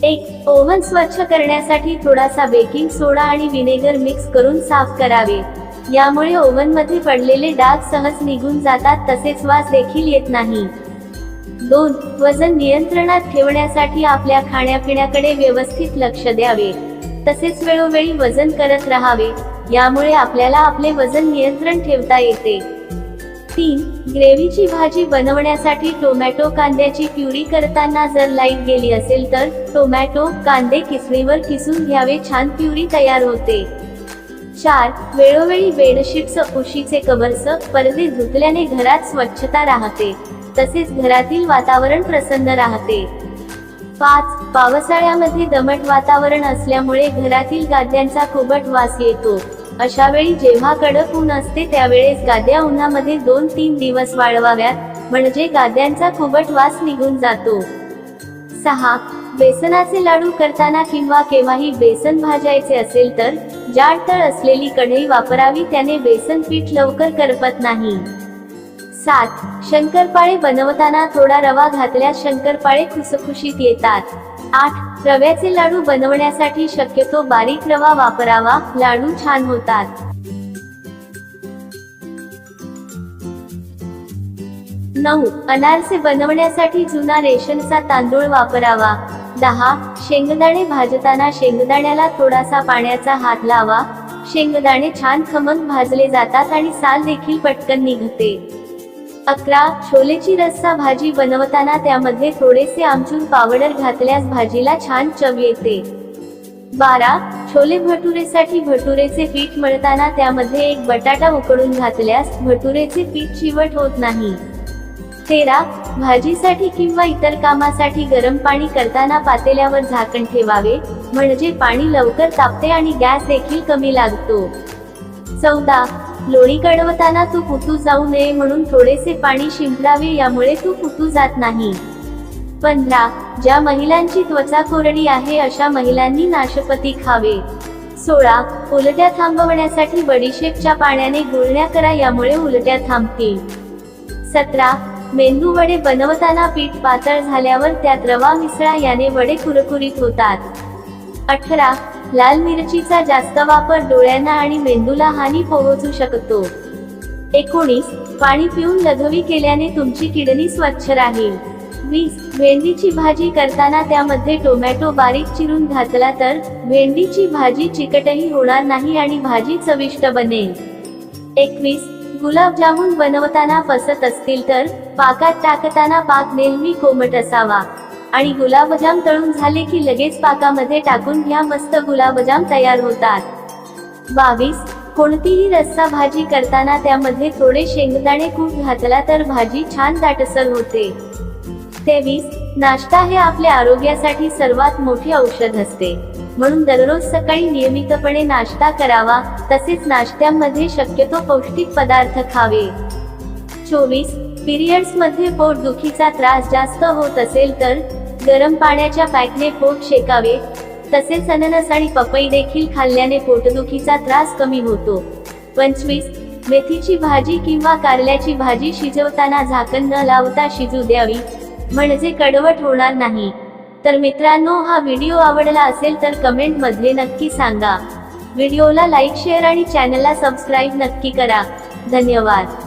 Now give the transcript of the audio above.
एक ओव्हन स्वच्छ करण्यासाठी थोडासा बेकिंग सोडा आणि विनेगर मिक्स करून साफ करावे। यामुळे ओव्हन मध्ये पडलेले डाग सहज निघून जातात, तसेच वास देखील येत नाही। 2. वजन नियंत्रणात ठेवण्यासाठी आपल्या खाण्यापिण्याकडे व्यवस्थित लक्ष द्यावे, तसेच वेळोवेळी वजन करत राहावे। यामुळे आपल्याला आपले वजन नियंत्रण ठेवता येते। 3. ग्रेव्हीची भाजी बनवण्यासाठी टोमॅटो कांद्याची प्युरी करताना जर लाईट गेली असेल तर टोमॅटो कांदे किसणीवर किसून घ्यावे, छान प्युरी तयार होते। 4. वेळोवेळी बेडशीट्स, उशीचे कव्हर्स, पडदे धुतल्याने घरात स्वच्छता राहते, तसेच घरातील वातावरण प्रसन्न राहते। 5. पावसाळ्यामध्ये दमट वातावरण असल्यामुळे घरातील गाद्यांचा खूपट वास येतो। अशा वेळी जेव्हा कडक ऊन असते त्यावेळेस गाद्या उन्हामध्ये 2-3 दिवस वाळवाव्यात, म्हणजे गाद्यांचा खूपट वास निघून जातो। 6. बेसनाचे लाडू करताना किंवा केव्हाही बेसन भाजायचे असेल तर जाड तळ असलेली कढई वापरावी, त्याने बेसन पीठ लवकर करपत नाही। 7. शंकरपाळे बनवताना थोडा रवा घातल्यास शंकरपाळे खुसखुशीत येतात। 8. रव्याचे लाडू बनवण्यासाठी शक्यतो बारीक रवा वापरावा, लाडू छान होतात। 9. अनारसे बनवण्यासाठी जुना रेशनचा तांदूळ वापरावा। 10. शेंगदाणे भाजताना शेंगदाण्याला थोडासा पाण्याचा हात लावा, शेंगदाणे छान खमंग भाजले जातात आणि साल देखील पटकन निघते। 11. छोलेची रस्सा भाजी बनवताना त्यामध्ये थोडेसे आमचूर पावडर घातल्यास भाजीला छान चव येते। 12. छोले भटुरेसाठी भटुरेचे पीठ मळताना त्यामध्ये एक बटाटा उकडून घातल्यास भटुरेचे पीठ चिवट होत नाही। 13. भाजीसाठी किंवा इतर कामासाठी गरम पाणी करताना पातेल्यावर झाकण ठेवावे, म्हणजे पाणी लवकर तापते आणि गॅस देखील कमी लागतो। 14. लोणी कढवताना तूप उतू जाऊ नये म्हणून थोडेसे पाणी शिंपडावे, यामुळे तूप उतू जात नाही। 15. ज्या महिलांची त्वचा कोरडी आहे अशा महिलांनी नाशपती खावे। 16. उलट्या थांबवण्यासाठी बडीशेपच्या पाण्याने गुळण्या करा, यामुळे उलट्या थांबतील। 17. मेंदू वडे बनवताना पीठ पातळ झाल्यावर त्यात रवा मिसळा, याने वडे कुरकुरीत होतात। 18. लाल मिरचीचा जास्त वापर डोळ्यांना आणि मेंदूला हानी पोहोचू शकतो। 19. पाणी पिऊन लघवी केल्याने तुमची किडनी स्वच्छ राहील। 20. भेंडीची भाजी करताना त्यामध्ये टोमॅटो बारीक चिरून घातला तर भेंडीची भाजी चिकटही होणार नाही आणि भाजी चविष्ट बनेल। 21. गुलाबजामुन बनवताना पसत असतील तर पाकात टाकताना पाक नेहमी कोमट असावा आणि गुलाबजाम तळून झाले की लगेच पाकामध्ये टाकून घ्या, मस्त गुलाबजाम तयार होतात। 22. कोणतीही रस्सा भाजी करताना त्यामध्ये थोडे शेंगदाणे कूट घातला तर भाजी छान दाटसर होते। 23. नाश्ता हे आपल्या आरोग्यासाठी सर्वात मोठे औषध असते, म्हणून दररोज सकाळी नियमितपणे नाश्ता करावा, तसेच नाश्त्यामध्ये शक्यतो पौष्टिक पदार्थ खावे। 24. पिरियड्स मध्ये पोटदुखीचा त्रास जास्त होत असेल तर गरम पाण्याच्या पॅकने पोट शेकावे, तसेच अननस आणि पपई देखील खाल्ल्याने पोटदुखीचा त्रास कमी होतो। 25. मेथीची भाजी किंवा कारल्याची भाजी शिजवताना झाकण न लावता शिजू द्यावी, म्हणजे कडवट होणार नाही। तर मित्रांनो, हा व्हिडिओ आवडला असेल तर कमेंट मध्ये नक्की सांगा। व्हिडिओला लाईक, शेअर आणि चॅनलला सबस्क्राईब नक्की करा। धन्यवाद।